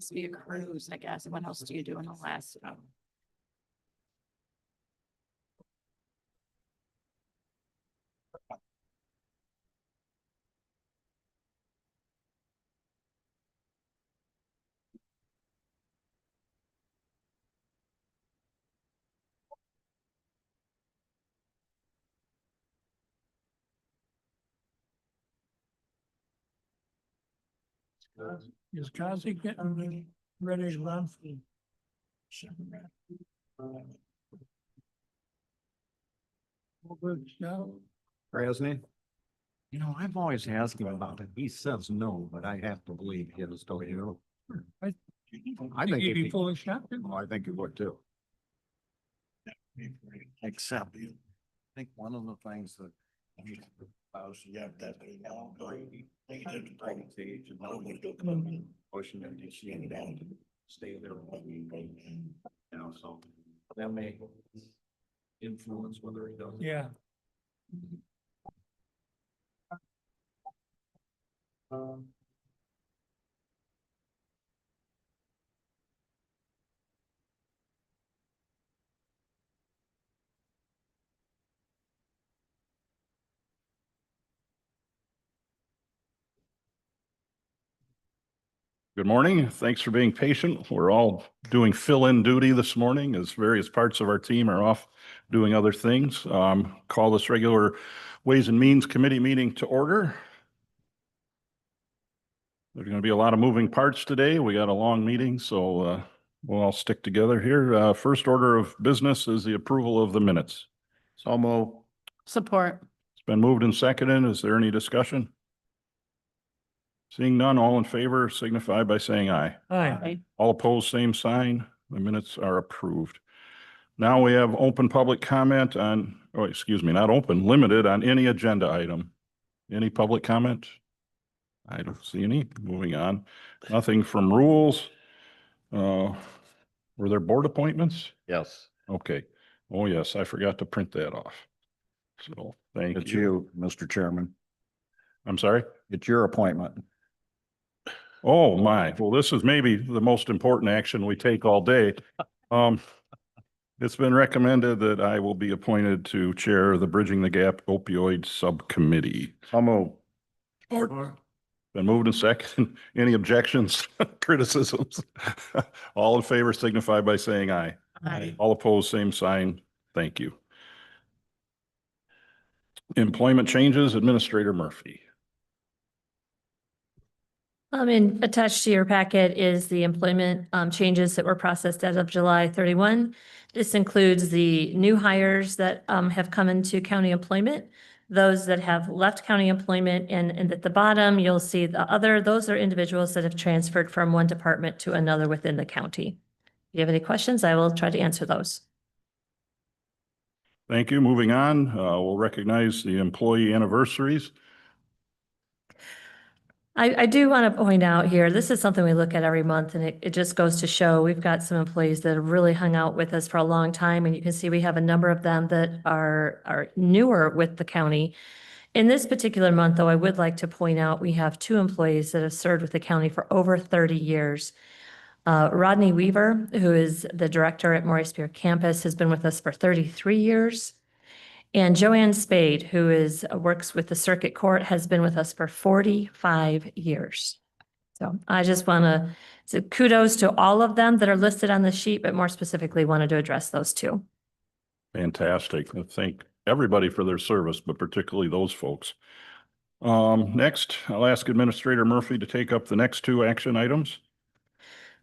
to be a cruise, I guess. What else do you do in Alaska? Is Kazi getting ready to run? Krasny? You know, I've always asked him about it. He says no, but I have to believe his story. I think he'd if be he- fully shot. Oh, I think he would too. Except, I think one of the things that. Yeah, that. Pushing them to see him down, stay there. You know, so that may influence whether he does. Yeah. Good morning. Thanks for being patient. We're all doing fill-in duty this morning as various parts of our team are off doing other things. Call this regular Ways and Means Committee meeting to order. There's going to be a lot of moving parts today. We got a long meeting, so we'll all stick together here. First order of business is the approval of the minutes. So move. Support. It's been moved and seconded. Is there any discussion? Seeing none, all in favor signify by saying aye. Aye. All opposed, same sign. The minutes are approved. Now we have open public comment on, oh, excuse me, not open, limited on any agenda item. Any public comment? I don't see any. Moving on. Nothing from rules. Were there board appointments? Yes. Okay. Oh, yes, I forgot to print that off. So thank It's you. you, Mr. Chairman. I'm sorry? It's your appointment. Oh, my. Well, this is maybe the most important action we take all day. It's been recommended that I will be appointed to chair the Bridging the Gap Opioid Subcommittee. So move. Been moved and second. Any objections, criticisms? All in favor signify by saying aye. Aye. All opposed, same sign. Thank you. Employment changes, Administrator Murphy. And attached to your packet is the employment changes that were processed as of July 31. This includes the new hires that have come into county employment, those that have left county employment, and at the bottom, you'll see the other, those are individuals that have transferred from one department to another within the county. If you have any questions, I will try to answer those. Thank you. Moving on, we'll recognize the employee anniversaries. I do want to point out here, this is something we look at every month, and it just goes to show we've got some employees that have really hung out with us for a long time, and you can see we have a number of them that are newer with the county. In this particular month, though, I would like to point out we have two employees that have served with the county for over 30 years. Rodney Weaver, who is the director at Maury Spear Campus, has been with us for 33 years. And Joanne Spade, who works with the circuit court, has been with us for 45 years. So I just want to say kudos to all of them that are listed on the sheet, but more specifically wanted to address those two. Fantastic. I thank everybody for their service, but particularly those folks. Next, I'll ask Administrator Murphy to take up the next two action items.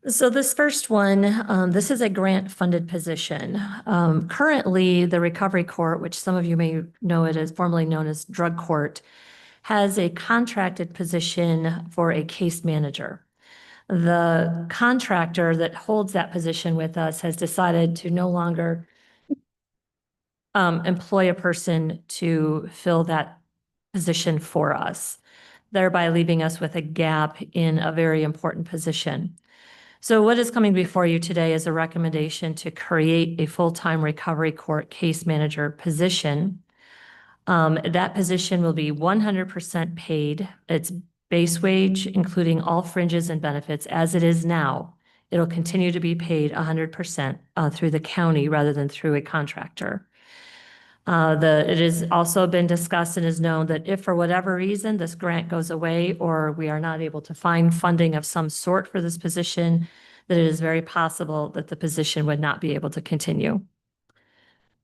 So this first one, this is a grant-funded position. Currently, the Recovery Court, which some of you may know it as formerly known as Drug Court, has a contracted position for a case manager. The contractor that holds that position with us has decided to no longer employ a person to fill that position for us, thereby leaving us with a gap in a very important position. So what is coming before you today is a recommendation to create a full-time recovery court case manager position. That position will be 100% paid. It's base wage, including all fringes and benefits as it is now. It'll continue to be paid 100% through the county rather than through a contractor. It has also been discussed and is known that if for whatever reason this grant goes away or we are not able to find funding of some sort for this position, that it is very possible that the position would not be able to continue.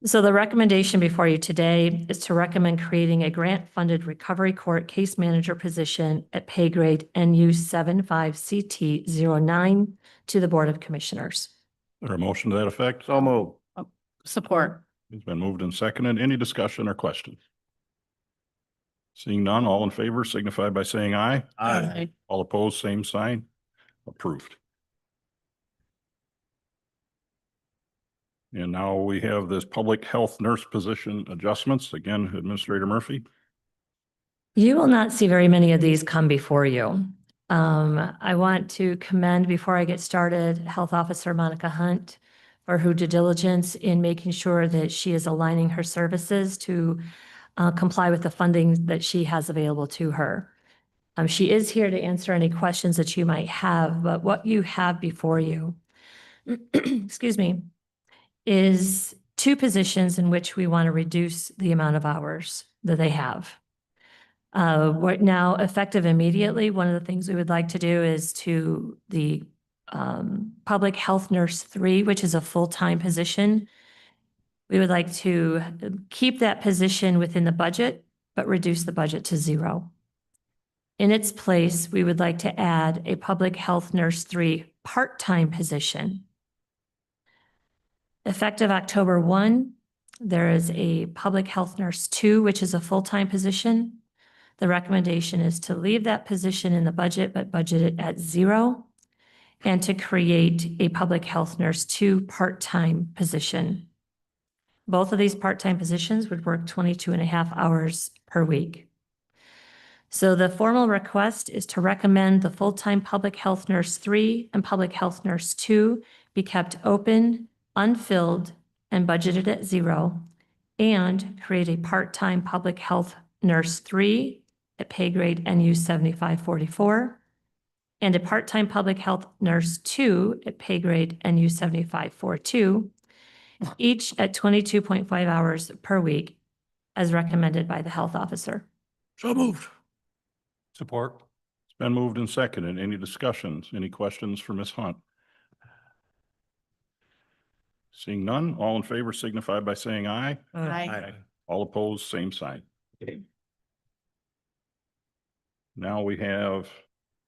So the recommendation before you today is to recommend creating a grant-funded recovery court case manager position at pay grade NU 75CT09 to the Board of Commissioners. Is there a motion to that effect? So move. Support. It's been moved and seconded. Any discussion or questions? Seeing none, all in favor signify by saying aye. Aye. All opposed, same sign. Approved. And now we have this public health nurse position adjustments. Again, Administrator Murphy. You will not see very many of these come before you. I want to commend, before I get started, Health Officer Monica Hunt for her due diligence in making sure that she is aligning her services to comply with the funding that she has available to her. She is here to answer any questions that you might have, but what you have before you, excuse me, is two positions in which we want to reduce the amount of hours that they have. Right now, effective immediately, one of the things we would like to do is to the Public Health Nurse 3, which is a full-time position. We would like to keep that position within the budget, but reduce the budget to 0. In its place, we would like to add a Public Health Nurse 3 part-time position. Effective October 1, there is a Public Health Nurse 2, which is a full-time position. The recommendation is to leave that position in the budget, but budget it at 0, and to create a Public Health Nurse 2 part-time position. Both of these part-time positions would work 22.5 hours per week. So the formal request is to recommend the full-time Public Health Nurse 3 and Public Health Nurse 2 be kept open, unfilled, and budgeted at 0, and create a part-time Public Health Nurse 3 at pay grade NU 7544, and a part-time Public Health Nurse 2 at pay grade NU 7542, each at 22.5 hours per week, as recommended by the health officer. So moved. Support. It's been moved and seconded. Any discussions? Any questions for Ms. Hunt? Seeing none, all in favor signify by saying aye. Aye. All opposed, same sign. Now we have,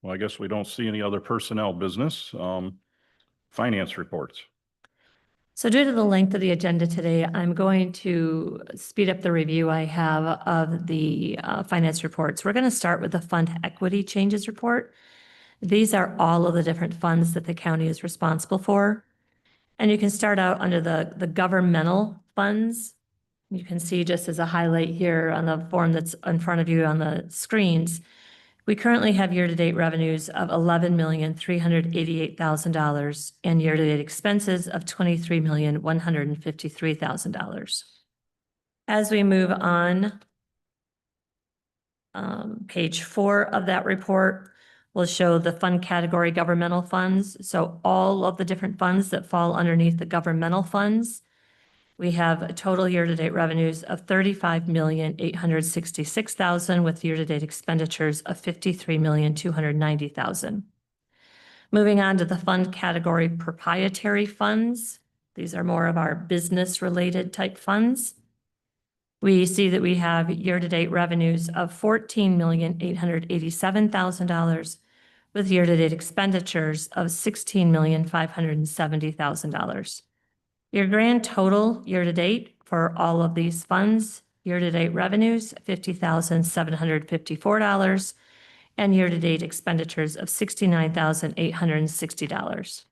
well, I guess we don't see any other personnel business. Finance reports. So due to the length of the agenda today, I'm going to speed up the review I have of the finance reports. We're going to start with the fund equity changes report. These are all of the different funds that the county is responsible for. And you can start out under the governmental funds. You can see just as a highlight here on the form that's in front of you on the screens, we currently have year-to-date revenues of $11,388,000 and year-to-date expenses of $23,153,000. As we move on, page 4 of that report will show the fund category governmental funds. So all of the different funds that fall underneath the governmental funds. We have a total year-to-date revenues of $35,866,000 with year-to-date expenditures of $53,290,000. Moving on to the fund category proprietary funds. These are more of our business-related type funds. We see that we have year-to-date revenues of $14,887,000 with year-to-date expenditures of $16,570,000. Your grand total year-to-date for all of these funds, year-to-date revenues, $50,754, and year-to-date expenditures of $69,860.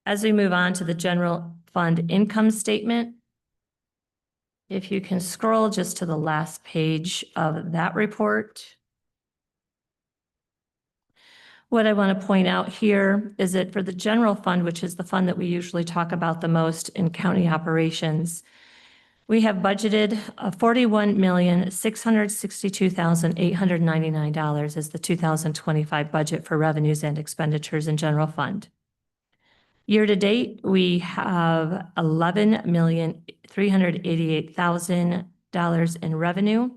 As we move on to the general fund income statement, if you can scroll just to the last page of that report. What I want to point out here is that for the general fund, which is the fund that we usually talk about the most in county operations, We have budgeted $41,662,899 as the 2025 budget for revenues and expenditures in general fund. Year to date, we have $11,388,000 in revenue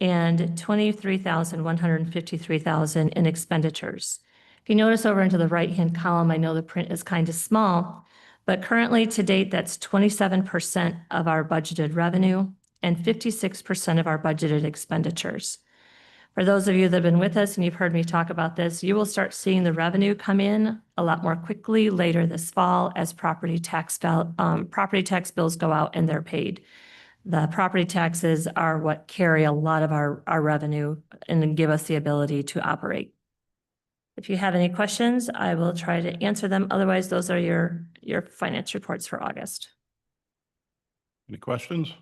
and $23,153,000 in expenditures. If you notice over into the right-hand column, I know the print is kind of small, but currently to date, that's 27% of our budgeted revenue and 56% of our budgeted expenditures. For those of you that have been with us and you've heard me talk about this, you will start seeing the revenue come in a lot more quickly later this fall as property tax bills go out and they're paid. The property taxes are what carry a lot of our revenue and give us the ability to operate. If you have any questions, I will try to answer them. Otherwise, those are your finance reports for August. Any questions?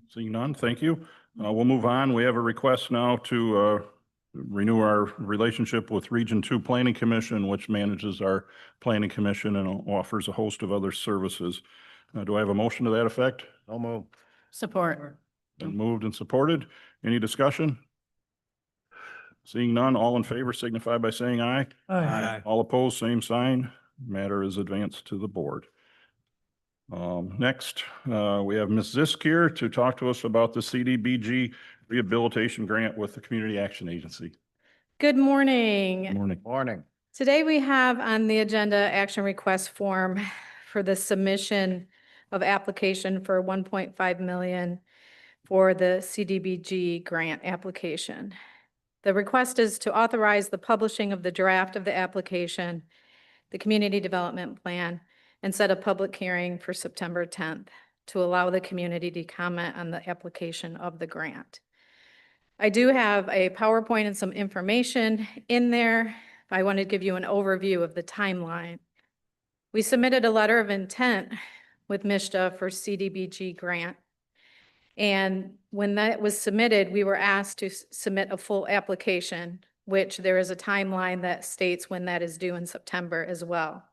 Seeing none, thank you. We'll move on. We have a request now to renew our relationship with Region 2 Planning Commission, which manages our planning commission and offers a host of other services. Do I have a motion to that effect? I'll move. Support. Been moved and supported. Any discussion? Seeing none, all in favor signify by saying aye. Aye. All opposed, same sign. Matter is advanced to the board. Next, we have Ms. Zisk here to talk to us about the CDBG rehabilitation grant with the Community Action Agency. Good morning. Good morning. Morning. Today we have on the agenda action request form for the submission of application for 1.5 million for the CDBG grant application. The request is to authorize the publishing of the draft of the application, the community development plan, and set a public hearing for September 10th to allow the community to comment on the application of the grant. I do have a PowerPoint and some information in there. I want to give you an overview of the timeline. We submitted a letter of intent with MISTA for CDBG grant. And when that was submitted, we were asked to submit a full application, which there is a timeline that states when that is due in September as well.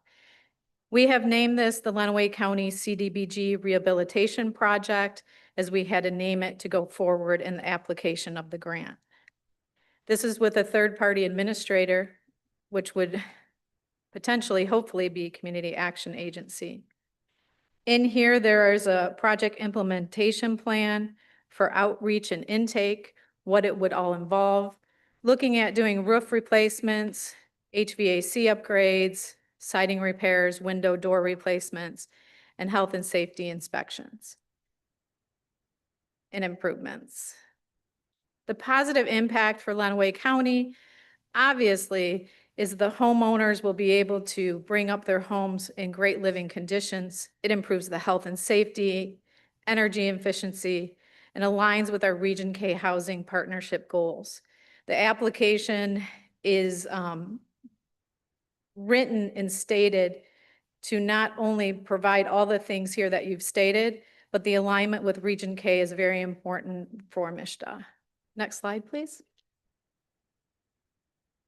We have named this the Lenawee County CDBG Rehabilitation Project, as we had to name it to go forward in the application of the grant. This is with a third-party administrator, which would potentially, hopefully, be Community Action Agency. In here, there is a project implementation plan for outreach and intake, what it would all involve, looking at doing roof replacements, HVAC upgrades, siding repairs, window door replacements, and health and safety inspections and improvements. The positive impact for Lenawee County, obviously, is the homeowners will be able to bring up their homes in great living conditions. It improves the health and safety, energy efficiency, and aligns with our Region K housing partnership goals. The application is written and stated to not only provide all the things here that you've stated, but the alignment with Region K is very important for MISTA. Next slide, please.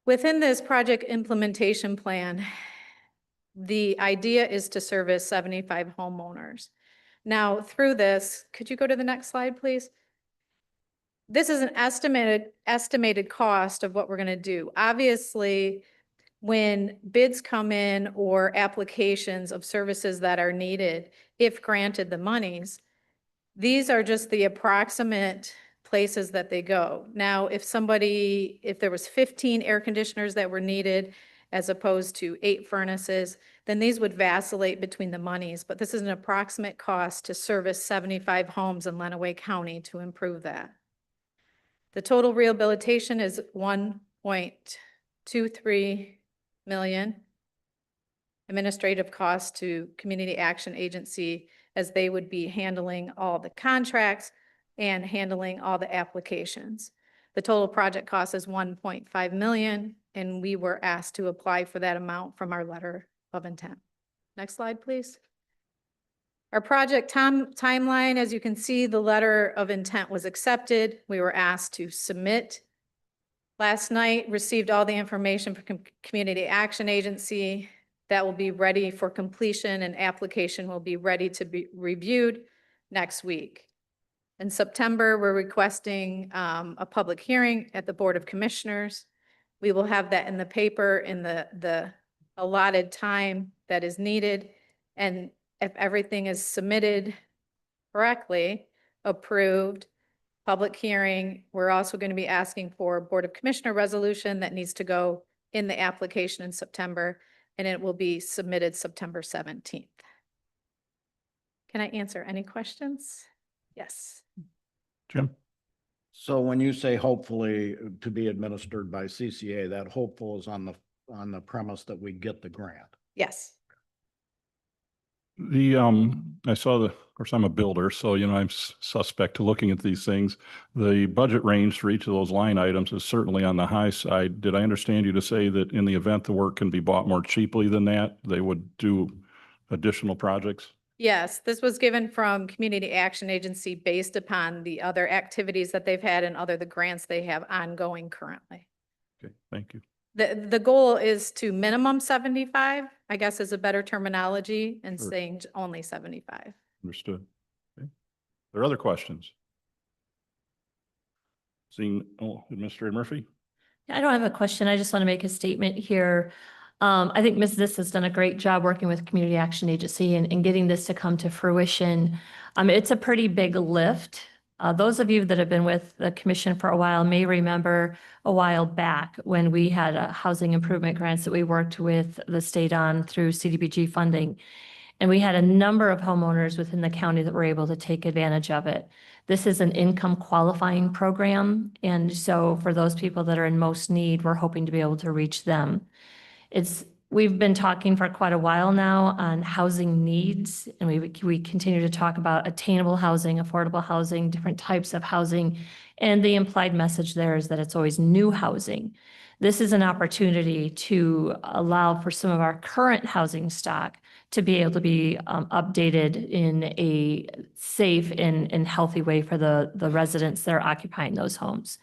Within this project implementation plan, the idea is to service 75 homeowners. Now, through this, could you go to the next slide, please? This is an estimated cost of what we're going to do. Obviously, when bids come in or applications of services that are needed, if granted the monies, these are just the approximate places that they go. Now, if there was 15 air conditioners that were needed as opposed to 8 furnaces, then these would vacillate between the monies. But this is an approximate cost to service 75 homes in Lenawee County to improve that. The total rehabilitation is 1.23 million. Administrative costs to Community Action Agency, as they would be handling all the contracts and handling all the applications. The total project cost is 1.5 million, and we were asked to apply for that amount from our letter of intent. Next slide, please. Our project timeline, as you can see, the letter of intent was accepted. We were asked to submit. Last night, received all the information from Community Action Agency. That will be ready for completion and application will be ready to be reviewed next week. In September, we're requesting a public hearing at the Board of Commissioners. We will have that in the paper in the allotted time that is needed. And if everything is submitted correctly, approved, public hearing, we're also going to be asking for a Board of Commissioner resolution that needs to go in the application in September, and it will be submitted September 17th. Can I answer any questions? Yes. Jim? So when you say hopefully to be administered by CCA, that hopeful is on the premise that we get the grant. Yes. I saw of course, I'm a builder, so, I'm suspect to looking at these things. The budget range for each of those line items is certainly on the high side. Did I understand you to say that in the event the work can be bought more cheaply than that, they would do additional projects? Yes, this was given from Community Action Agency based upon the other activities that they've had and the grants they have ongoing currently. Okay, thank you. The goal is to minimum 75, I guess is a better terminology, and Sure. saying only 75. Understood. Okay. There are other questions? Seeing, Administrator Murphy? I don't have a question. I just want to make a statement here. I think Ms. This has done a great job working with Community Action Agency and getting this to come to fruition. It's a pretty big lift. Those of you that have been with the commission for a while may remember a while back when we had housing improvement grants that we worked with the state on through CDBG funding. And we had a number of homeowners within the county that were able to take advantage of it. This is an income qualifying program. And so for those people that are in most need, we're hoping to be able to reach them. We've been talking for quite a while now on housing needs, and we continue to talk about attainable housing, affordable housing, different types of housing. And the implied message there is that it's always new housing. This is an opportunity to allow for some of our current housing stock to be able to be updated in a safe and healthy way for the residents that are occupying those homes.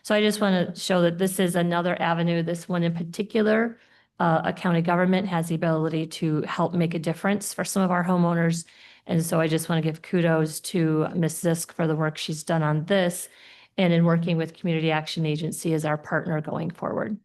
So I just want to show that this is another avenue, this one in particular. A county government has the ability to help make a difference for some of our homeowners. And so I just want to give kudos to Ms. Zisk for the work she's done on this and in working with Community Action Agency as our partner going forward.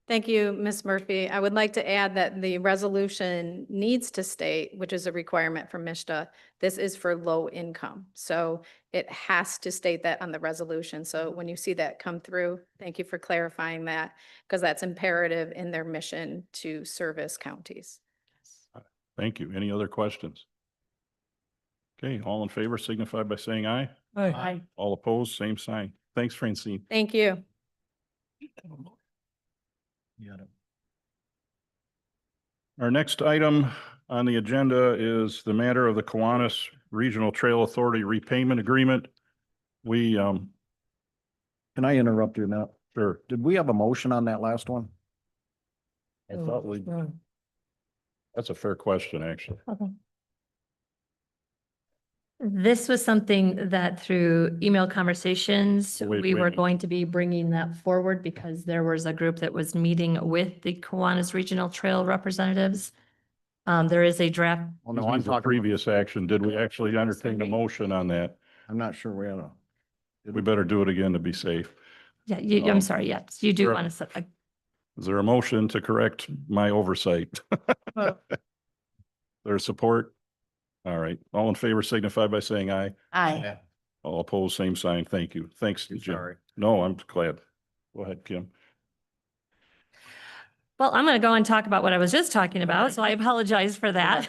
Thank you, Ms. Murphy. I would like to add that the resolution needs to state, which is a requirement for MISTA, this is for low income. So it has to state that on the resolution. So when you see that come through, thank you for clarifying that, because that's imperative in their mission to service counties. Thank you. Any other questions? Okay, all in favor signify by saying aye. Aye. All opposed, same sign. Thanks, Francine. Thank you. Our next item on the agenda is the matter of the Kiwanis Regional Trail Authority repayment agreement. We, Can I interrupt you now? sure, Did we have a motion on that last one? I Oh, thought we, that's a fair question, actually. This was something that through email conversations, Wait, we wait. were going to be bringing that forward because there was a group that was meeting with the Kiwanis Regional Trail representatives. There is a draft. well, no, This I'm means a talking, previous action. Did we actually entertain a motion on that? I'm not sure we had a. We better do it again to be safe. Yeah, Um, I'm sorry, yes, you do sure. want to, Is there a motion to correct my oversight? There's support? All right. All in favor signify by saying aye. Aye. All opposed, same sign. Thank you. Thanks, Jim. Sorry. No, I'm glad. Go ahead, Kim. well, I'm going to go and talk about what I was just talking about, so I apologize for that.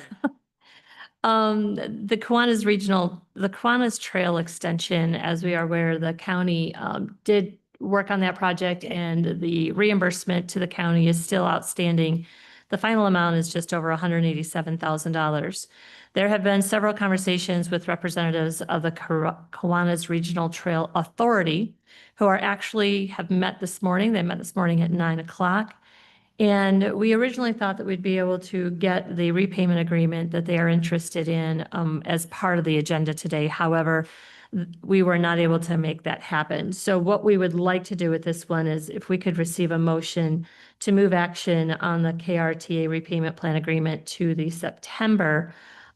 The Kiwanis Trail Extension, as we are aware, the county did work on that project and the reimbursement to the county is still outstanding. The final amount is just over $187,000. There have been several conversations with representatives of the Kiwanis Regional Trail Authority who are actually have met this morning. They met this morning at 9 o'clock. And we originally thought that we'd be able to get the repayment agreement that they are interested in as part of the agenda today. However, We were not able to make that happen. So what we would like to do with this one is if we could receive a motion to move action on the KRTA repayment plan agreement to the September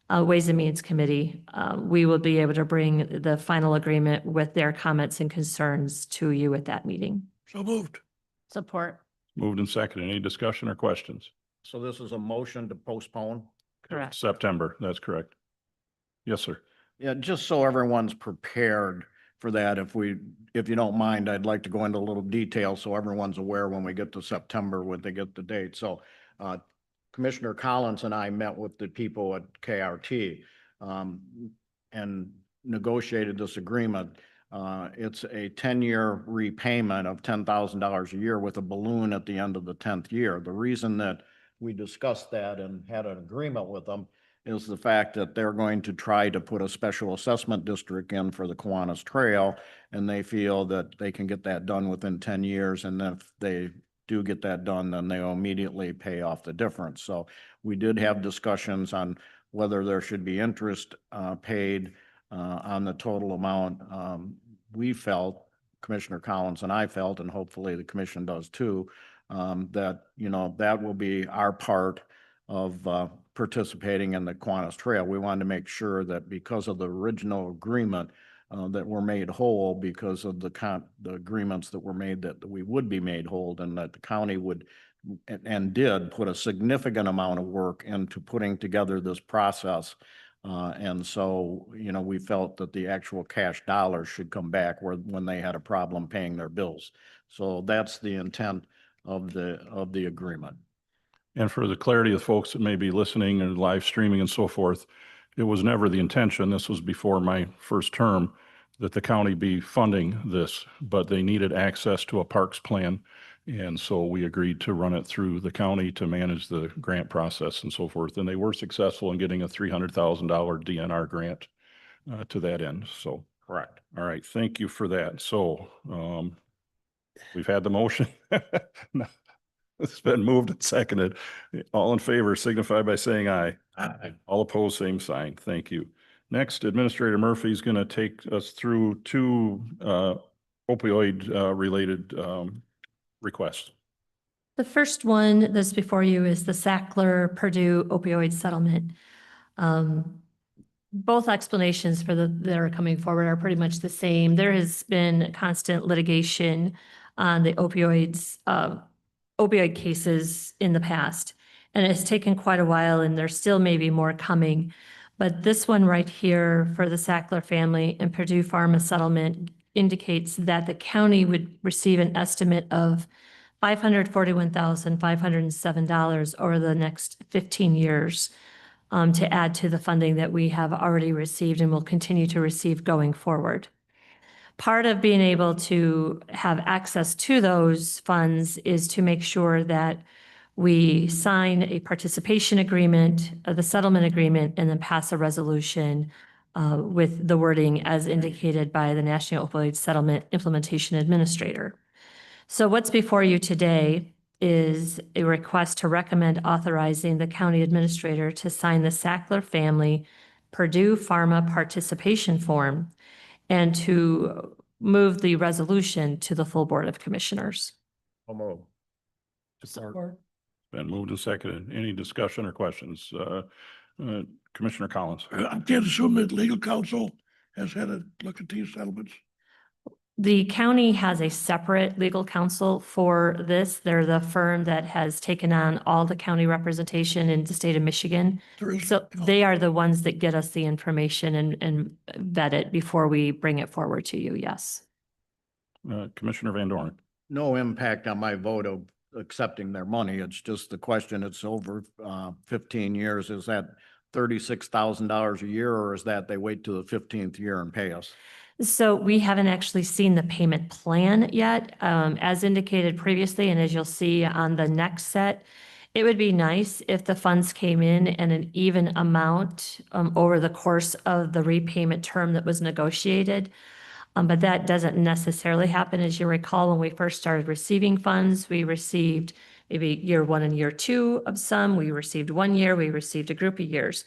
Ways and Means Committee, we will be able to bring the final agreement with their comments and concerns to you at that meeting. So moved. Support. Moved and seconded. Any discussion or questions? So this is a motion to postpone? Correct. September, that's correct. Yes, sir. Yeah, just so everyone's prepared for that, if you don't mind, I'd like to go into a little detail so everyone's aware when we get to September, when they get the date. So Commissioner Collins and I met with the people at KRT and negotiated this agreement. It's a 10-year repayment of $10,000 a year with a balloon at the end of the 10th year. The reason that we discussed that and had an agreement with them is the fact that they're going to try to put a special assessment district in for the Kiwanis Trail, and they feel that they can get that done within 10 years. And if they do get that done, then they'll immediately pay off the difference. So we did have discussions on whether there should be interest paid on the total amount. We felt, Commissioner Collins and I felt, and hopefully the commission does too, that, that will be our part of participating in the Kiwanis Trail. We wanted to make sure that because of the original agreement, that we're made whole because of the agreements that were made that we would be made whole, and that the county would and did put a significant amount of work into putting together this process. And so, we felt that the actual cash dollars should come back when they had a problem paying their bills. So that's the intent of the agreement. And for the clarity of folks that may be listening and live streaming and so forth, it was never the intention, this was before my first term, that the county be funding this, but they needed access to a parks plan. And so we agreed to run it through the county to manage the grant process and so forth. And they were successful in getting a $300,000 DNR grant to that end. So, Correct. all right, thank you for that. So we've had the motion. It's been moved and seconded. All in favor signify by saying aye. Aye. All opposed, same sign. Thank you. Next, Administrator Murphy is going to take us through two opioid related requests. The first one that's before you is the Sackler-Purdue opioid settlement. Both explanations for that are coming forward are pretty much the same. There has been constant litigation on the opioid cases in the past, and it's taken quite a while, and there still may be more coming. But this one right here for the Sackler family and Purdue Pharma settlement indicates that the county would receive an estimate of $541,507 over the next 15 years to add to the funding that we have already received and will continue to receive going forward. Part of being able to have access to those funds is to make sure that we sign a participation agreement, the settlement agreement, and then pass a resolution with the wording as indicated by the National Opioid Settlement Implementation Administrator. So what's before you today is a request to recommend authorizing the county administrator to sign the Sackler family Purdue Pharma participation form and to move the resolution to the full Board of Commissioners. Support. Been moved and seconded. Any discussion or questions? Commissioner Collins. I can't assume that legal counsel has had a look at these settlements. The county has a separate legal counsel for this. They're the firm that has taken on all the county representation in the state of Michigan. So they are the ones that get us the information and vet it before we bring it forward to you, yes. Commissioner Van Dorn. No impact on my vote of accepting their money. It's just the question, it's over 15 years. Is that $36,000 a year, or is that they wait till the 15th year and pay us? So we haven't actually seen the payment plan yet. As indicated previously, and as you'll see on the next set, it would be nice if the funds came in an even amount over the course of the repayment term that was negotiated. But that doesn't necessarily happen. As you recall, when we first started receiving funds, we received maybe year one and year two of some. We received 1 year, we received a group of years.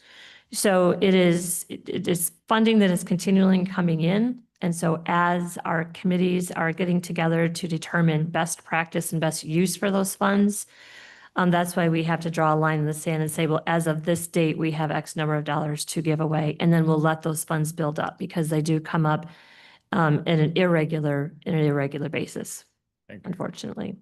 So it is funding that is continually coming in. And so as our committees are getting together to determine best practice and best use for those funds, that's why we have to draw a line in the sand and say, well, as of this date, we have X number of dollars to give away. And then we'll let those funds build up because they do come up in an irregular basis, Thank you. unfortunately.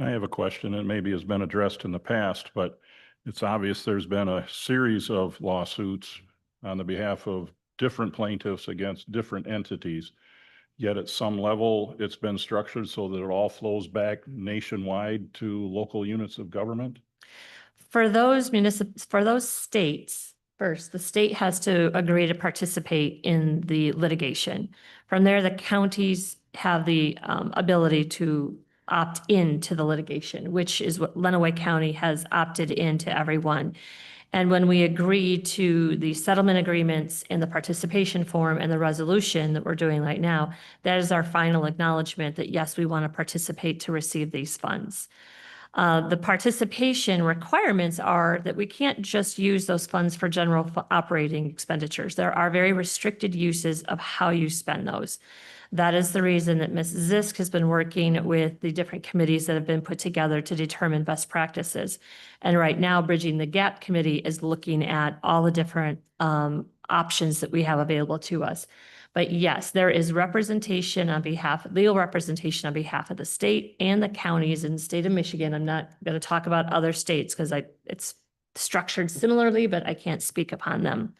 I have a question that maybe has been addressed in the past, but it's obvious there's been a series of lawsuits on the behalf of different plaintiffs against different entities. Yet at some level, it's been structured so that it all flows back nationwide to local units of government. For those states, first, the state has to agree to participate in the litigation. From there, the counties have the ability to opt in to the litigation, which is what Lenawee County has opted into everyone. And when we agree to the settlement agreements and the participation form and the resolution that we're doing right now, that is our final acknowledgement that yes, we want to participate to receive these funds. The participation requirements are that we can't just use those funds for general operating expenditures. There are very restricted uses of how you spend those. That is the reason that Ms. Zisk has been working with the different committees that have been put together to determine best practices. And right now, Bridging the Gap Committee is looking at all the different options that we have available to us. But yes, there is representation on behalf, legal representation on behalf of the state and the counties in the state of Michigan. I'm not going to talk about other states because it's structured similarly, but I can't speak upon them.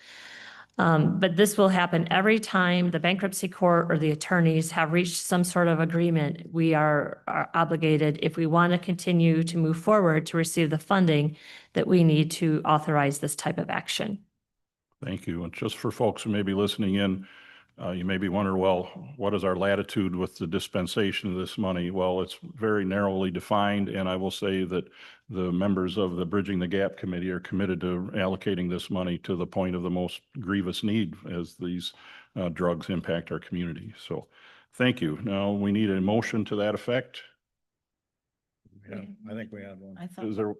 But this will happen every time the bankruptcy court or the attorneys have reached some sort of agreement. We are obligated, if we want to continue to move forward to receive the funding, that we need to authorize this type of action. Thank you. And just for folks who may be listening in, you may be wondering, well, what is our latitude with the dispensation of this money? Well, it's very narrowly defined, and I will say that the members of the Bridging the Gap Committee are committed to allocating this money to the point of the most grievous need as these drugs impact our community. So thank you. Now we need a motion to that effect. Yeah, I think we had one. I thought. Is there,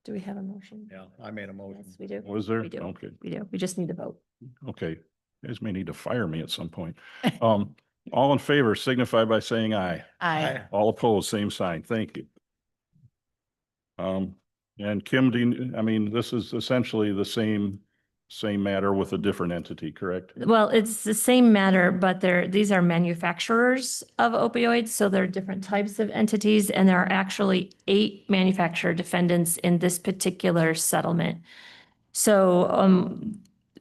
Do we have a motion? Yeah, I made a motion. Yes, we do. was there? We do. Okay, We do. We just need to vote. okay. You guys may need to fire me at some point. All in favor signify by saying aye. Aye. All opposed, same sign. Thank you. And Kim, I mean, this is essentially the same matter with a different entity, correct? Well, it's the same matter, but these are manufacturers of opioids, so they're different types of entities, and there are actually 8 manufacturer defendants in this particular settlement. So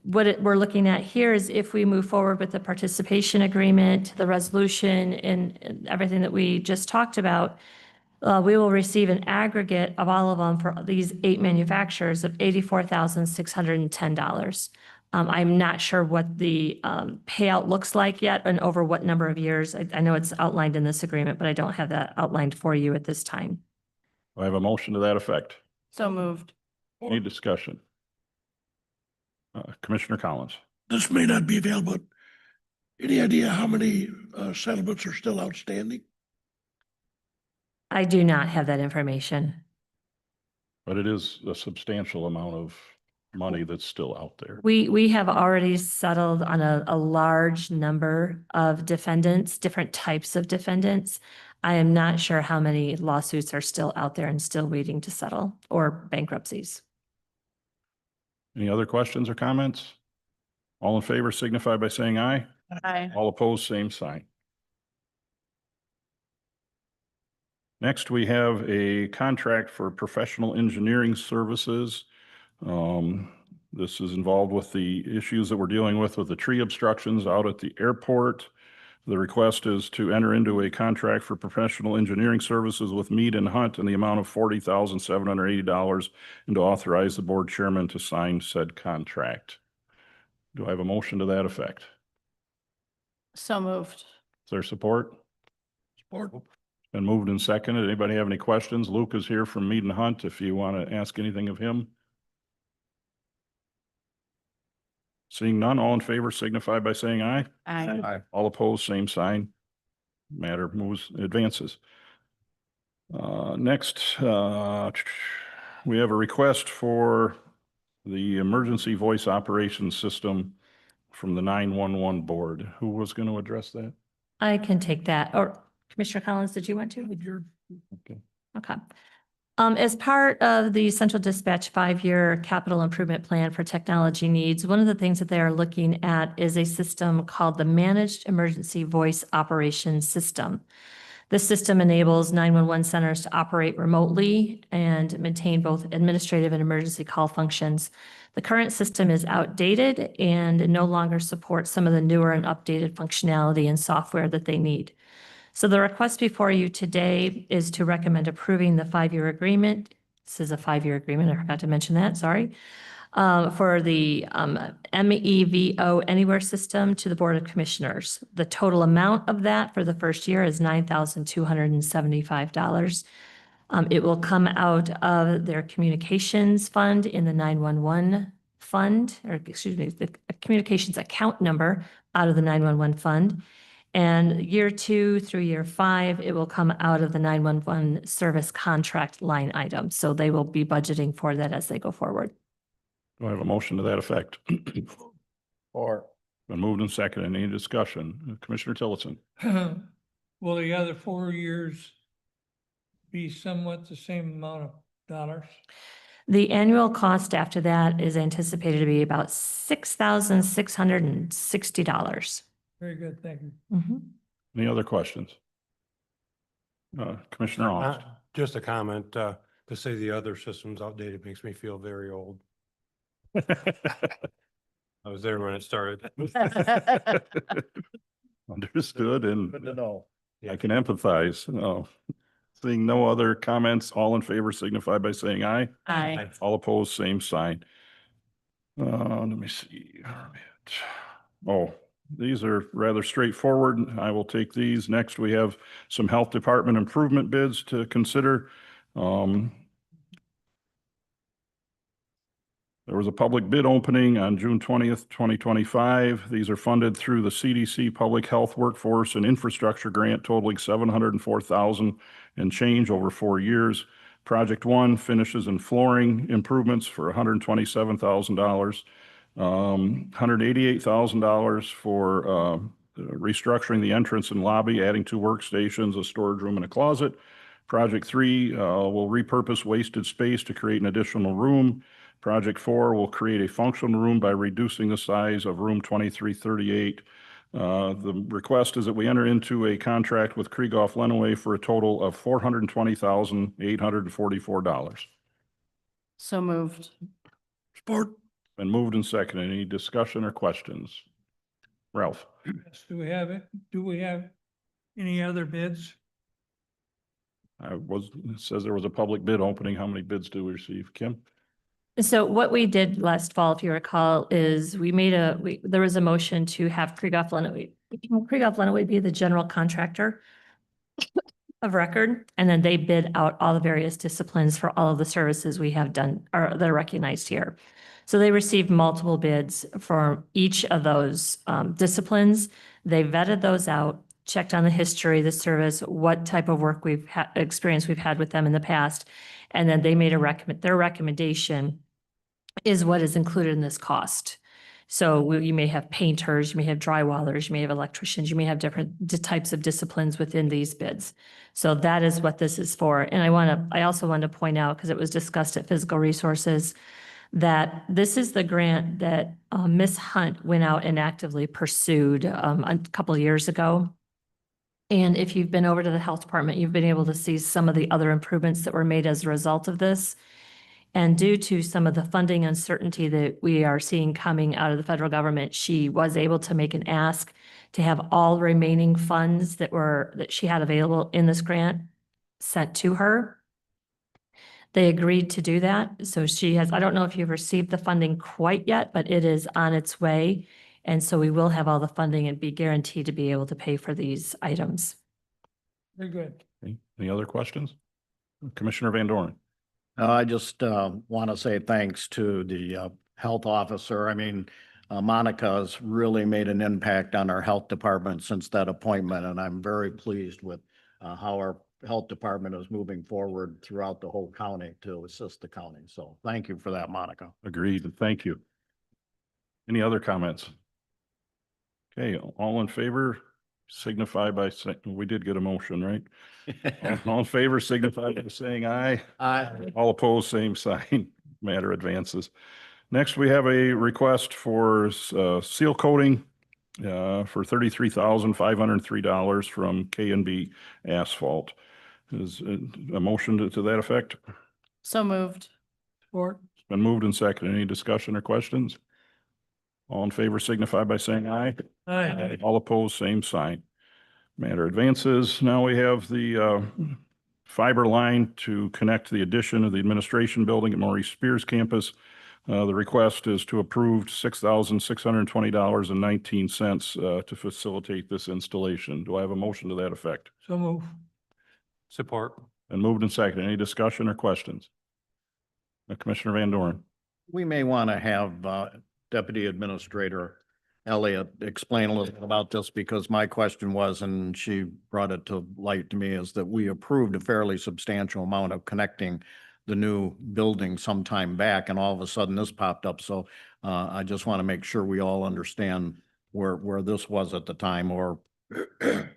what we're looking at here is if we move forward with the participation agreement, the resolution, and everything that we just talked about, we will receive an aggregate of all of them for these 8 manufacturers of $84,610. I'm not sure what the payout looks like yet and over what number of years. I know it's outlined in this agreement, but I don't have that outlined for you at this time. I have a motion to that effect. So moved. Any discussion? Commissioner Collins. This may not be available, but any idea how many settlements are still outstanding? I do not have that information. But it is a substantial amount of money that's still out there. We have already settled on a large number of defendants, different types of defendants. I am not sure how many lawsuits are still out there and still waiting to settle or bankruptcies. Any other questions or comments? All in favor signify by saying aye. Aye. All opposed, same sign. Next, we have a contract for professional engineering services. This is involved with the issues that we're dealing with the tree obstructions out at the airport. The request is to enter into a contract for professional engineering services with Mead and Hunt in the amount of $40,780 and to authorize the board chairman to sign said contract. Do I have a motion to that effect? So moved. Is there support? Support. Been moved and seconded. Anybody have any questions? Luke is here from Mead and Hunt if you want to ask anything of him. Seeing none, all in favor signify by saying aye. Aye. All opposed, same sign. Matter advances. Next, we have a request for the emergency voice operations system from the 911 board. Who was going to address that? I can take that. Or Commissioner Collins, did you want to? Okay. Okay. As part of the Central Dispatch 5-year capital improvement plan for technology needs, one of the things that they are looking at is a system called the Managed Emergency Voice Operations System. This system enables 911 centers to operate remotely and maintain both administrative and emergency call functions. The current system is outdated and no longer supports some of the newer and updated functionality and software that they need. So the request before you today is to recommend approving the 5-year agreement. This is a 5-year agreement. I forgot to mention that, sorry. For the MEVO Anywhere system to the Board of Commissioners. The total amount of that for the first year is $9,275. It will come out of their communications fund in the 911 fund, or excuse me, the communications account number out of the 911 fund. And year 2 through year 5, it will come out of the 911 service contract line item. So they will be budgeting for that as they go forward. Do I have a motion to that effect? Or Been moved and seconded. Any discussion? Commissioner Tillotson? Will the other 4 years be somewhat the same amount of dollars? The annual cost after that is anticipated to be about $6,660. Very good, thank you. Any other questions? Commissioner Owens? Just a comment, to say the other system's outdated makes me feel very old. I was there when it started. Understood, and good to know. I can empathize. Seeing no other comments, all in favor signify by saying aye. Aye. All opposed, same sign. Let me see. Oh, these are rather straightforward. I will take these. Next, we have some health department improvement bids to consider. There was a public bid opening on June 20th, 2025. These are funded through the CDC Public Health Workforce and Infrastructure Grant totaling $704,000 and change over 4 years. Project 1 finishes and flooring improvements for $127,000. $188,000 for restructuring the entrance and lobby, adding 2 workstations, a storage room, and a closet. Project 3 will repurpose wasted space to create an additional room. Project 4 will create a functional room by reducing the size of room 2338. The request is that we enter into a contract with Krieghoff Lenawee for a total of $420,844. So moved. Support. Been moved and seconded. Any discussion or questions? Ralph? Yes, do we have any other bids? It says there was a public bid opening. How many bids do we receive? Kim? So what we did last fall, if you recall, is there was a motion to have Krieghoff Lenawee be the general contractor of record, and then they bid out all the various disciplines for all of the services we have done or that are recognized here. So they received multiple bids for each of those disciplines. They vetted those out, checked on the history of the service, what type of work experience we've had with them in the past, and then they made their recommendation is what is included in this cost. So you may have painters, you may have drywallers, you may have electricians, you may have different types of disciplines within these bids. So that is what this is for. And I also want to point out, because it was discussed at Physical Resources, that this is the grant that Ms. Hunt went out and actively pursued a couple of years ago. And if you've been over to the health department, you've been able to see some of the other improvements that were made as a result of this. And due to some of the funding uncertainty that we are seeing coming out of the federal government, she was able to make an ask to have all remaining funds that she had available in this grant sent to her. They agreed to do that. So I don't know if you've received the funding quite yet, but it is on its way. And so we will have all the funding and be guaranteed to be able to pay for these items. Very good. Okay. Any other questions? Commissioner Van Doren? I just want to say thanks to the health officer. I mean, Monica's really made an impact on our health department since that appointment, and I'm very pleased with how our health department is moving forward throughout the whole county to assist the county. So thank you for that, Monica. Agreed, and thank you. Any other comments? Okay, all in favor signify by saying, we did get a motion, right? All in favor signify by saying aye. Aye. All opposed, same sign. Matter advances. Next, we have a request for seal coating for $33,503 from K&B Asphalt. Is a motion to that effect? So moved. Support. It's been moved and seconded. Any discussion or questions? All in favor signify by saying aye. Aye. All opposed, same sign. Matter advances. Now we have the fiber line to connect the addition of the administration building at Maurice Spears campus. The request is to approve $6,620.19 to facilitate this installation. Do I have a motion to that effect? So move. Support. And moved and seconded. Any discussion or questions? Commissioner Van Doren. We may want to have Deputy Administrator Elliott explain a little bit about this, because my question was, and she brought it to light to me, is that we approved a fairly substantial amount of connecting the new building sometime back, and all of a sudden this popped up. So I just want to make sure we all understand where this was at the time, or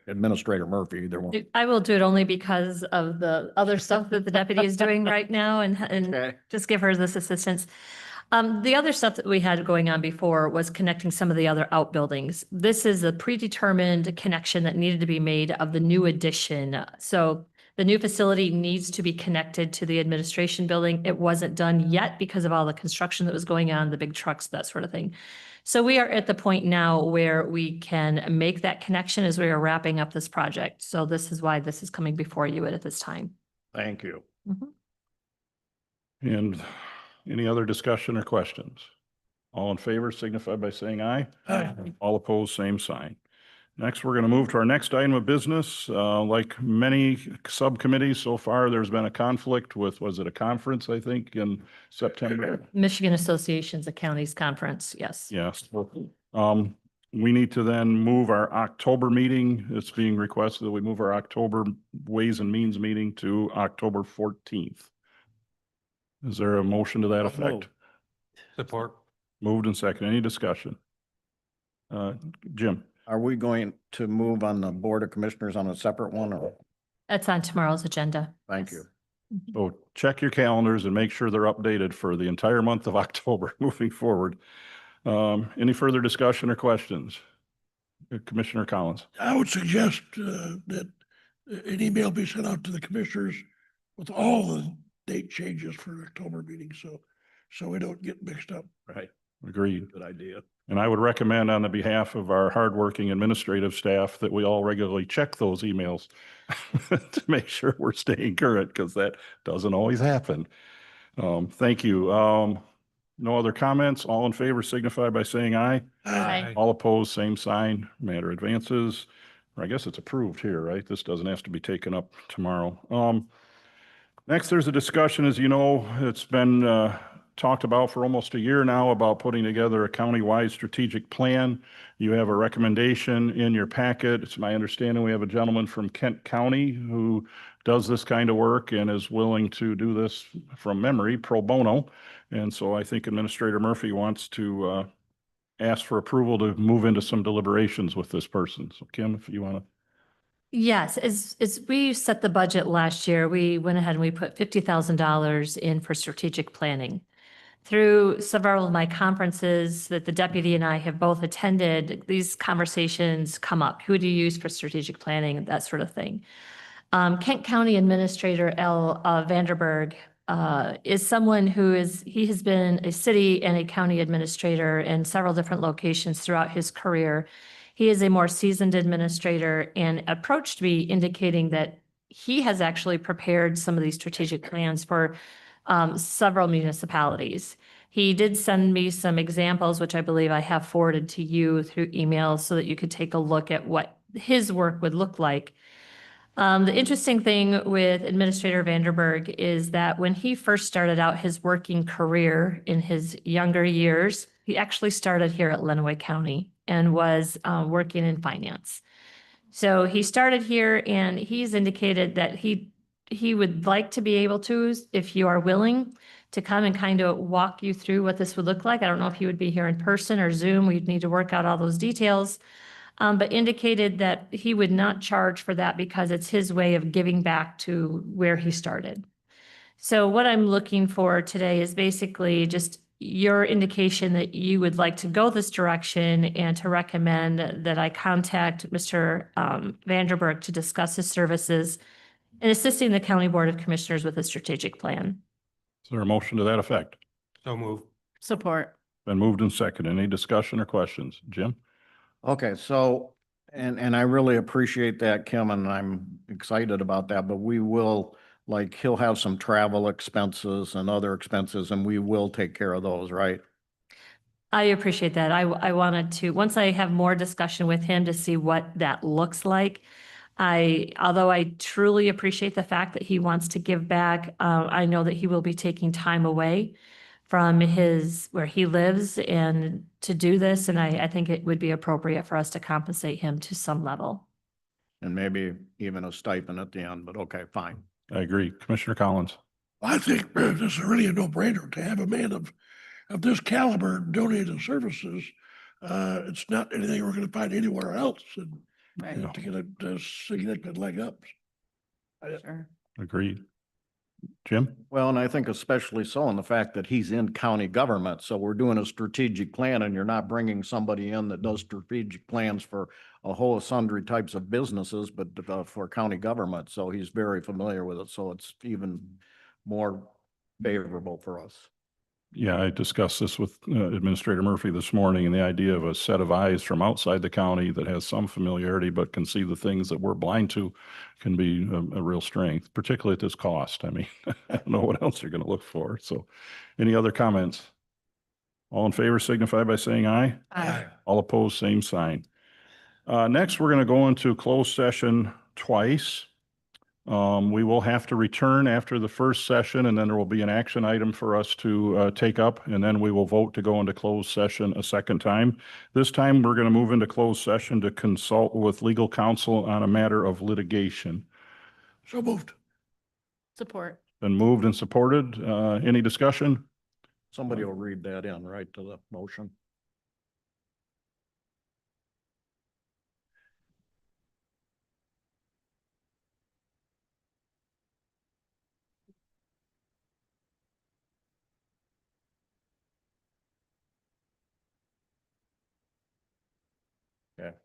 Administrator Murphy, either one. I will do it only because of the other stuff that the deputy is doing right now and Okay. just give her this assistance. The other stuff that we had going on before was connecting some of the other outbuildings. This is a predetermined connection that needed to be made of the new addition. So the new facility needs to be connected to the administration building. It wasn't done yet because of all the construction that was going on, the big trucks, that sort of thing. So we are at the point now where we can make that connection as we are wrapping up this project. So this is why this is coming before you at this time. Thank you. And any other discussion or questions? All in favor signify by saying aye. Aye. All opposed, same sign. Next, we're going to move to our next item of business. Like many subcommittees so far, there's been a conflict with, was it a conference, I think, in September? Michigan Associations of Counties Conference, yes. Yes. We need to then move our October meeting. It's being requested that we move our October Ways and Means meeting to October 14th. Is there a motion to that effect? Support. Moved and second. Any discussion? Jim? Are we going to move on the Board of Commissioners on a separate one, or? That's on tomorrow's agenda. Thank you. So check your calendars and make sure they're updated for the entire month of October moving forward. Any further discussion or questions? Commissioner Collins. I would suggest that an email be sent out to the commissioners with all the date changes for the October meeting, so we don't get mixed up. Right. Agreed. Good idea. And I would recommend on the behalf of our hardworking administrative staff that we all regularly check those emails to make sure we're staying current, because that doesn't always happen. Thank you. No other comments? All in favor signify by saying aye. Aye. All opposed, same sign. Matter advances. Or I guess it's approved here, right? This doesn't have to be taken up tomorrow. Next, there's a discussion, as you know, it's been talked about for almost a year now about putting together a county-wide strategic plan. You have a recommendation in your packet. It's my understanding we have a gentleman from Kent County who does this kind of work and is willing to do this from memory, pro bono. And so I think Administrator Murphy wants to ask for approval to move into some deliberations with this person. So Kim, if you want to. Yes, as we set the budget last year, we went ahead and we put $50,000 in for strategic planning. Through several of my conferences that the deputy and I have both attended, these conversations come up. Who do you use for strategic planning, that sort of thing. Kent County Administrator L. Vanderberg is someone he has been a city and a county administrator in several different locations throughout his career. He is a more seasoned administrator and approached me indicating that he has actually prepared some of these strategic plans for several municipalities. He did send me some examples, which I believe I have forwarded to you through email so that you could take a look at what his work would look like. The interesting thing with Administrator Vanderberg is that when he first started out his working career in his younger years, he actually started here at Lenawee County and was working in finance. So he started here and he's indicated that he would like to be able to, if you are willing, to come and kind of walk you through what this would look like. I don't know if he would be here in person or Zoom. We'd need to work out all those details. But indicated that he would not charge for that because it's his way of giving back to where he started. So what I'm looking for today is basically just your indication that you would like to go this direction and to recommend that I contact Mr. Vanderberg to discuss his services and assisting the County Board of Commissioners with a strategic plan. Is there a motion to that effect? So move. Support. Been moved and seconded. Any discussion or questions? Jim? Okay, so, and I really appreciate that, Kim, and I'm excited about that, but we will, like, he'll have some travel expenses and other expenses, and we will take care of those, right? I appreciate that. I wanted to, once I have more discussion with him to see what that looks like, although I truly appreciate the fact that he wants to give back, I know that he will be taking time away from where he lives and to do this, and I think it would be appropriate for us to compensate him to some level. And maybe even a stipend at the end, but okay, fine. I agree. Commissioner Collins? I think this is really a no-brainer to have a man of this caliber donate his services. It's not anything we're gonna find anywhere else, and Right, to get a significant leg up. sure. Agreed. Jim? Well, and I think especially so in the fact that he's in county government, so we're doing a strategic plan and you're not bringing somebody in that does strategic plans for a whole sundry types of businesses, but for county government, so he's very familiar with it, so it's even more favorable for us. Yeah, I discussed this with Administrator Murphy this morning, and the idea of a set of eyes from outside the county that has some familiarity but can see the things that we're blind to can be a real strength, particularly at this cost. I mean, I don't know what else you're going to look for. So any other comments? All in favor signify by saying aye. Aye. All opposed, same sign. Next, we're going to go into closed session twice. We will have to return after the first session, and then there will be an action item for us to take up, and then we will vote to go into closed session a second time. This time, we're going to move into closed session to consult with legal counsel on a matter of litigation. So moved. Support. Been moved and supported. Any discussion? Somebody will read that in, right, to the motion. Okay.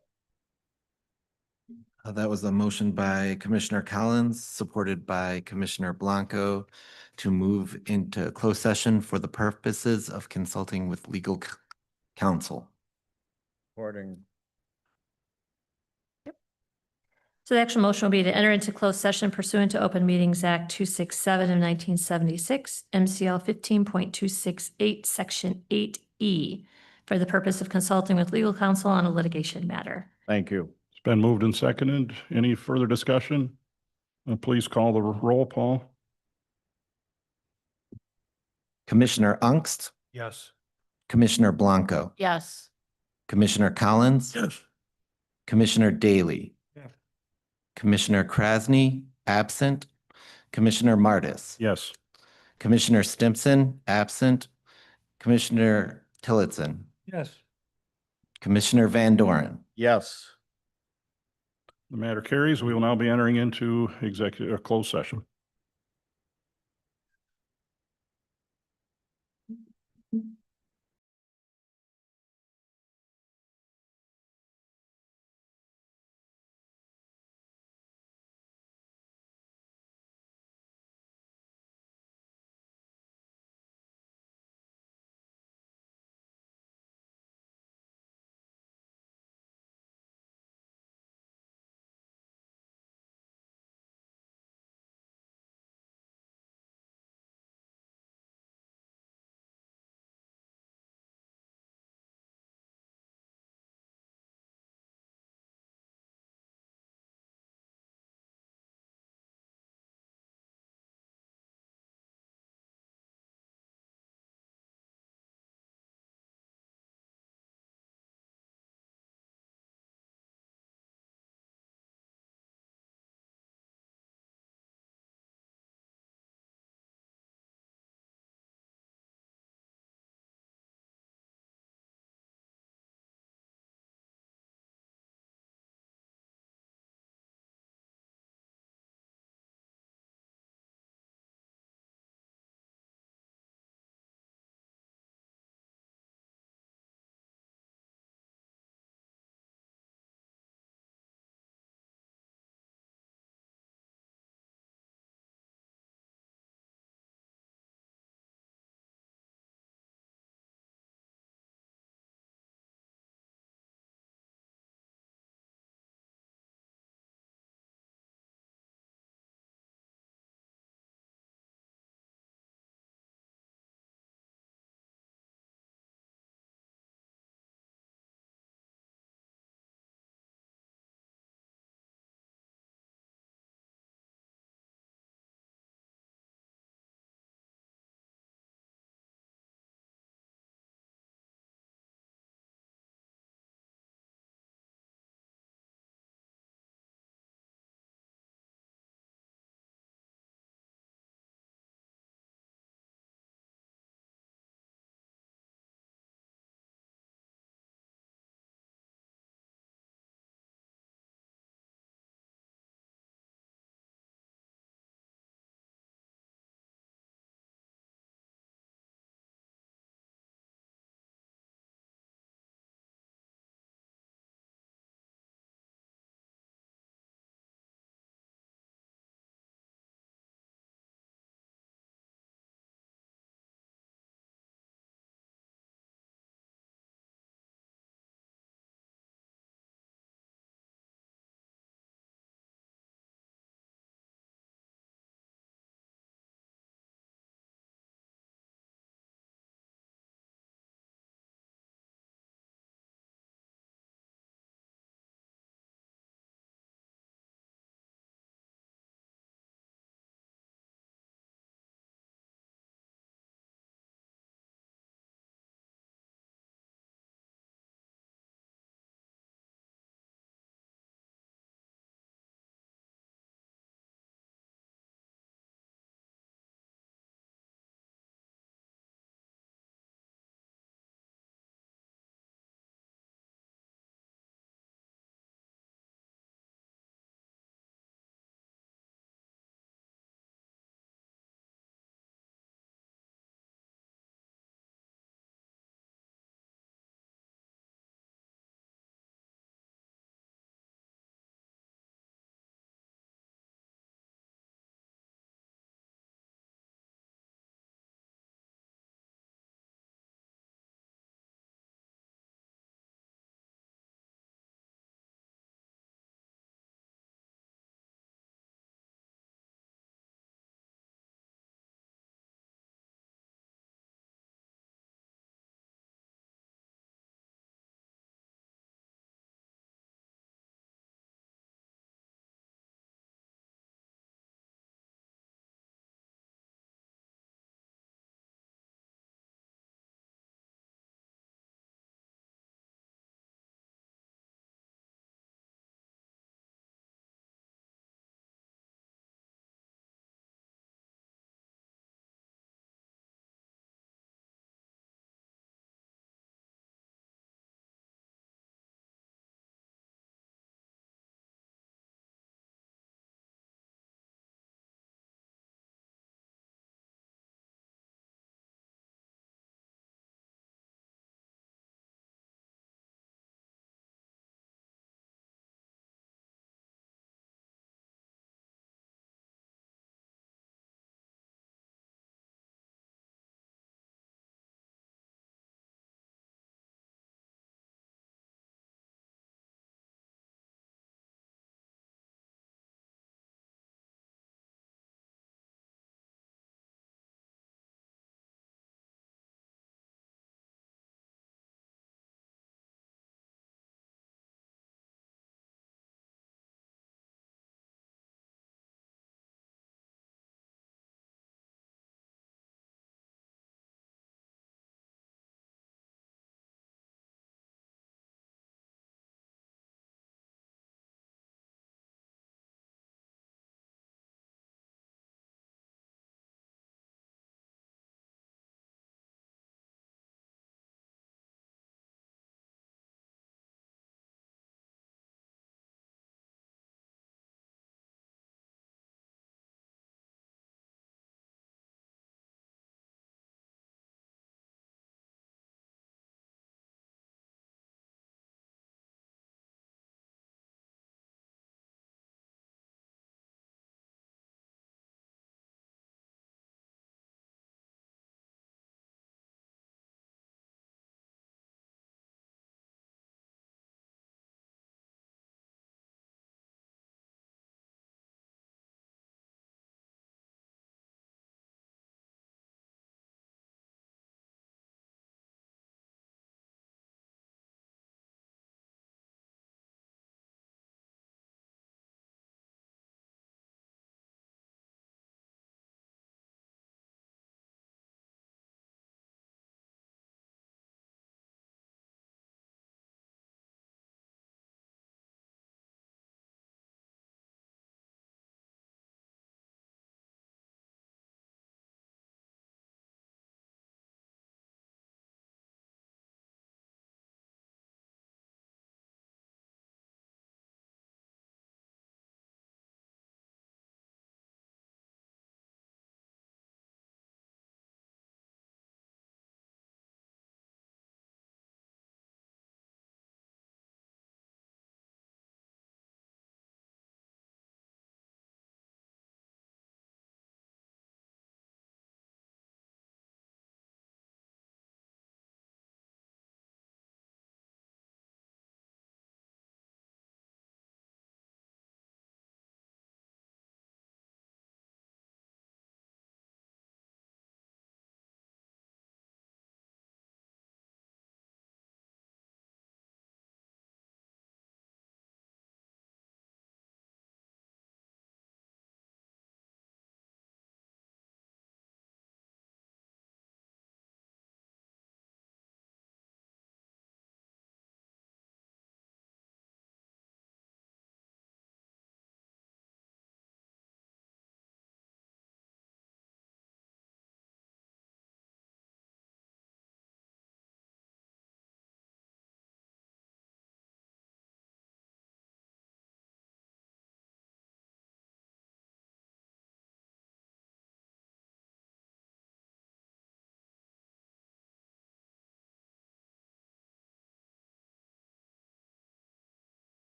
That was a motion by Commissioner Collins, supported by Commissioner Blanco to move into closed session for the purposes of consulting with legal counsel. According, So the actual motion will be to enter into closed session pursuant to Open Meetings Act 267 of 1976, MCL 15.268, Section 8E, for the purpose of consulting with legal counsel on a litigation matter. thank you. It's been moved and seconded. Any further discussion? Please call the roll, Paul. Commissioner Ungst, Yes. Commissioner Blanco, Yes. Commissioner Collins, Yes. Commissioner Daly, Yeah. Commissioner Krasny, absent, Commissioner Martis, Yes. Commissioner Stimson, absent, Commissioner Tillotson, Yes. Commissioner Van Doren. Yes. The matter carries. We will now be entering into closed session.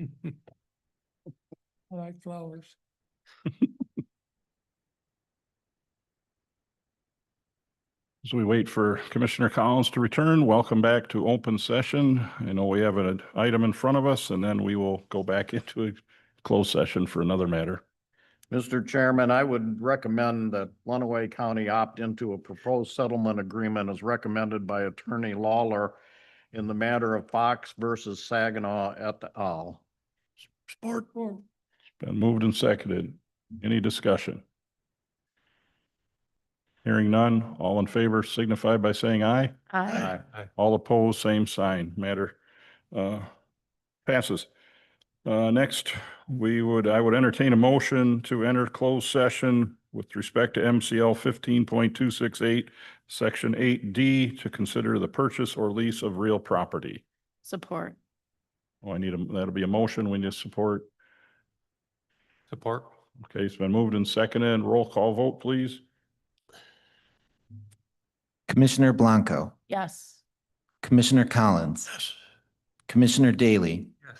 I like flowers. As we wait for Commissioner Collins to return, welcome back to open session. I know we have an item in front of us, and then we will go back into a closed session for another matter. Mr. Chairman, I would recommend that Lenawee County opt into a proposed settlement agreement as recommended by Attorney Lawler in the matter of Fox versus Saginaw et al. Support. Been moved and seconded. Any discussion? Hearing none, all in favor signify by saying aye. Aye. All opposed, same sign. Matter passes. Next, I would entertain a motion to enter closed session with respect to MCL 15.268, Section 8D, to consider the purchase or lease of real property. Support. Oh, that'll be a motion. We need support. Support. Okay, it's been moved and seconded. Roll call vote, please. Commissioner Blanco, Yes. Commissioner Collins, Yes. Commissioner Daly, Yes.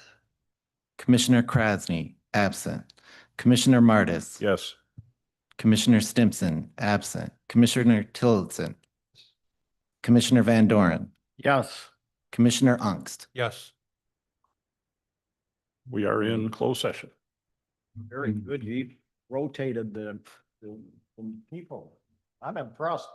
Commissioner Krasny, absent. Commissioner Martis. Yes. Commissioner Stimson, absent. Commissioner Tillotson. Commissioner Van Doren. Yes. Commissioner Ungst. Yes. We are in closed session. Very good. You rotated the people. I'm impressed.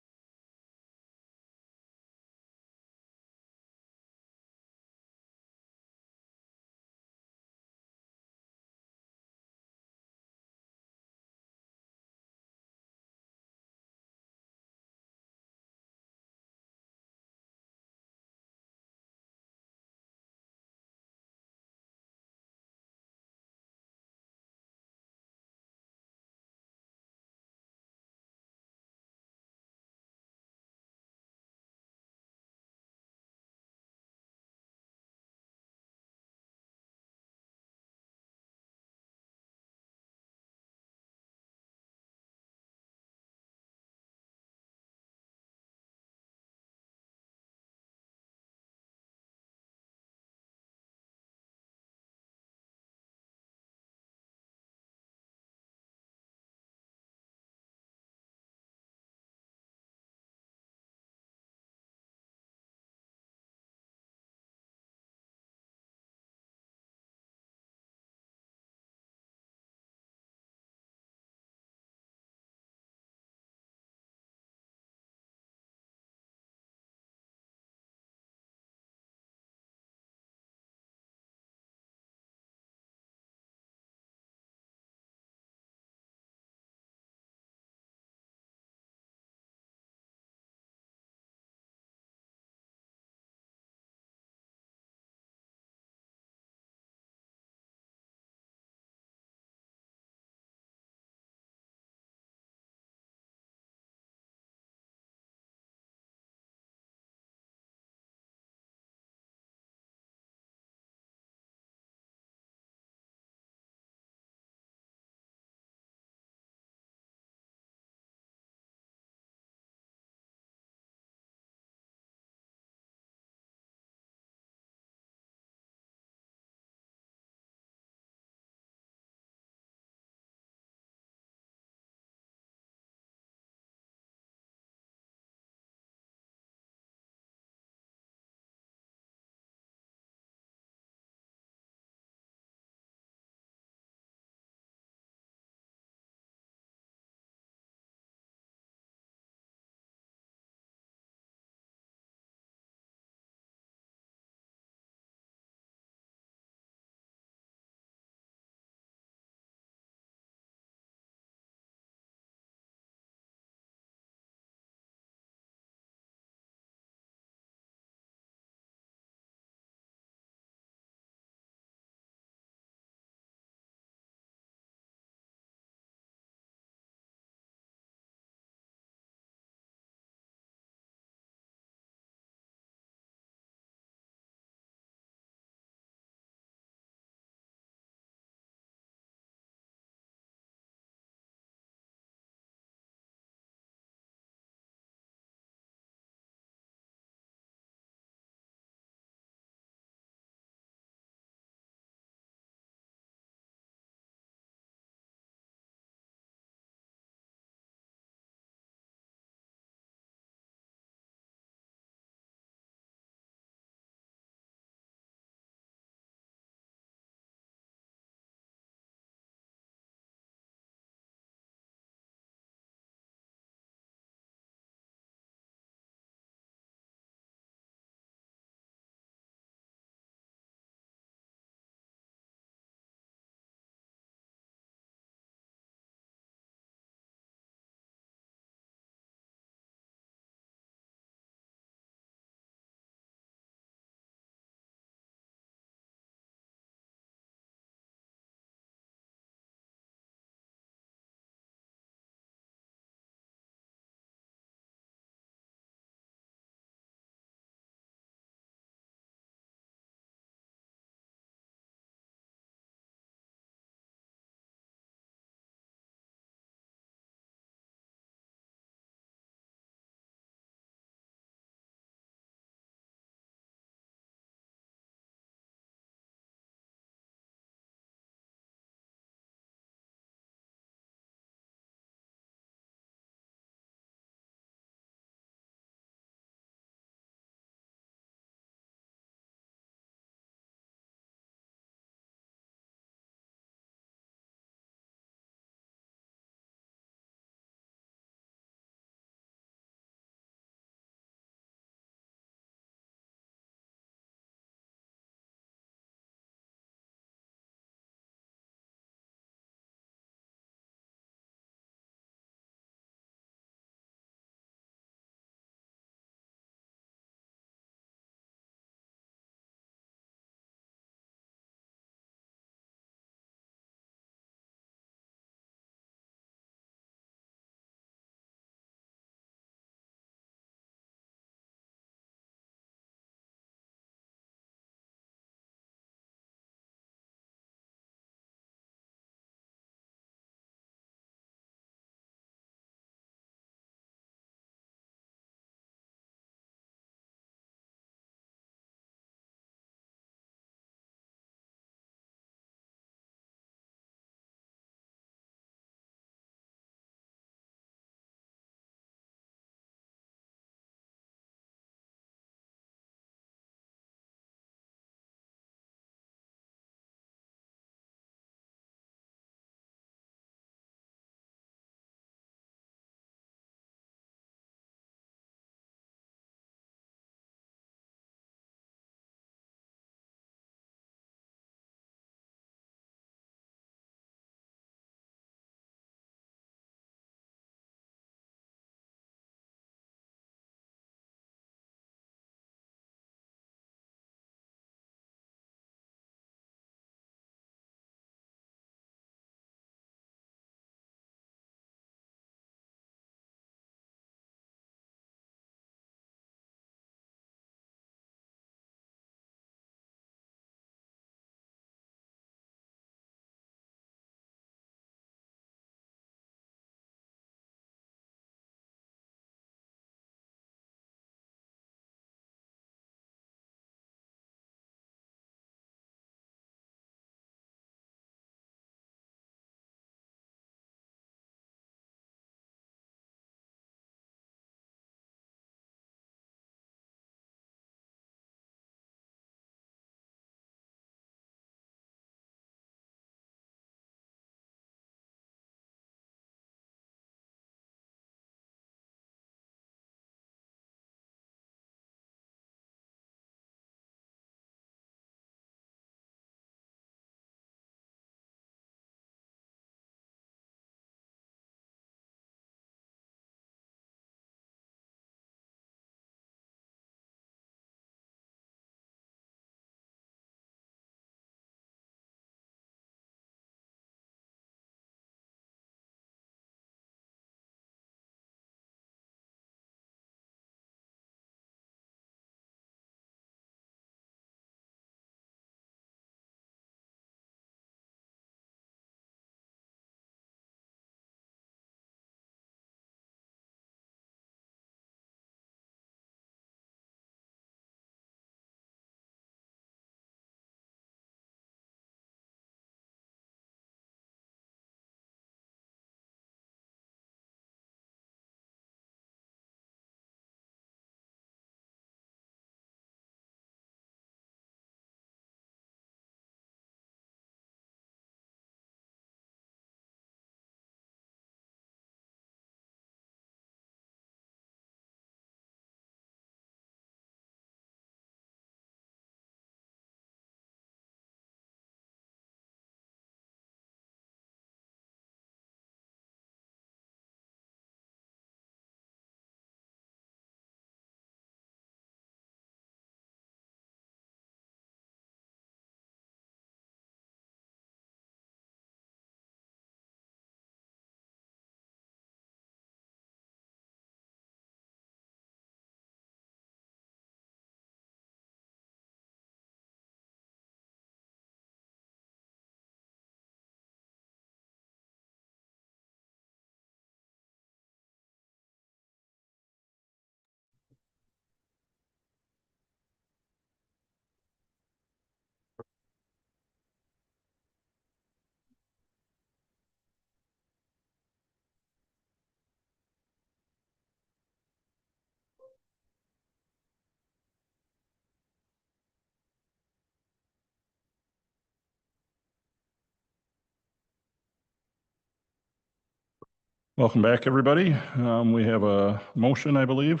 Welcome back, everybody. We have a motion, I believe.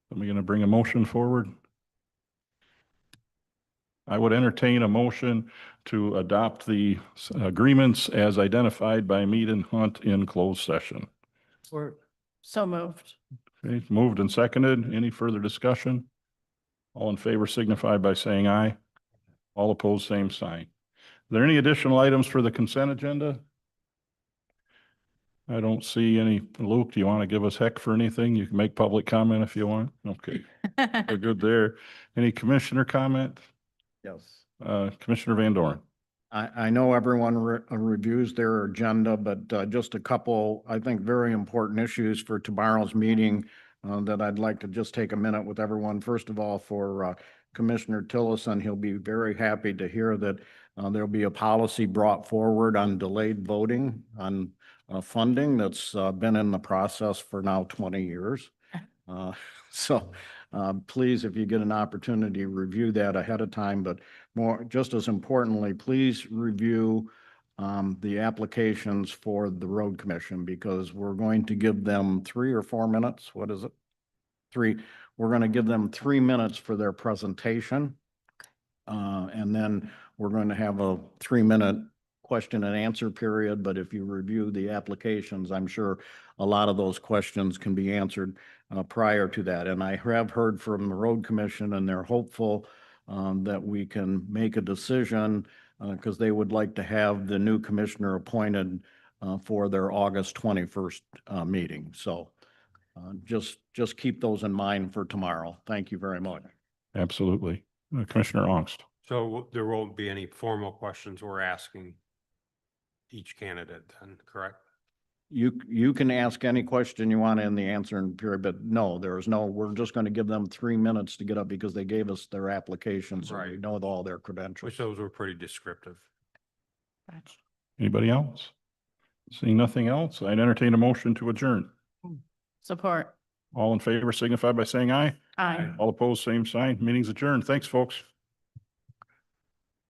Am I going to bring a motion forward? I would entertain a motion to adopt the agreements as identified by Mead and Hunt in closed session. Support. So moved. Okay, moved and seconded. Any further discussion? All in favor signify by saying aye. All opposed, same sign. Are there any additional items for the consent agenda? I don't see any. Luke, do you want to give us heck for anything? You can make public comment if you want. Okay, we're good there. Any commissioner comment? Yes. Commissioner Van Dorn. I know everyone reviews their agenda, but just a couple, I think, very important issues for tomorrow's meeting that I'd like to just take a minute with everyone. First of all, for Commissioner Tillison, he'll be very happy to hear that there'll be a policy brought forward on delayed voting on funding that's been in the process for now 20 years. So please, if you get an opportunity, review that ahead of time, but more, just as importantly, please review the applications for the road commission, because we're going to give them 3 or 4 minutes. What is it? 3. We're going to give them 3 minutes for their presentation. And then we're going to have a 3-minute question and answer period. But if you review the applications, I'm sure a lot of those questions can be answered prior to that. And I have heard from the road commission, and they're hopeful that we can make a decision because they would like to have the new commissioner appointed for their August 21st meeting. So just keep those in mind for tomorrow. Thank you very much. Absolutely. Commissioner Ongst. So there won't be any formal questions we're asking each candidate then, correct? You can ask any question you want in the answering period, but no, we're just going to give them 3 minutes to get up because they gave us their applications. So we Right. know all their credentials. Which those were pretty descriptive. Anybody else? Seeing nothing else, I'd entertain a motion to adjourn. Support. All in favor signify by saying aye. Aye. All opposed, same sign. Meeting's adjourned. Thanks, folks.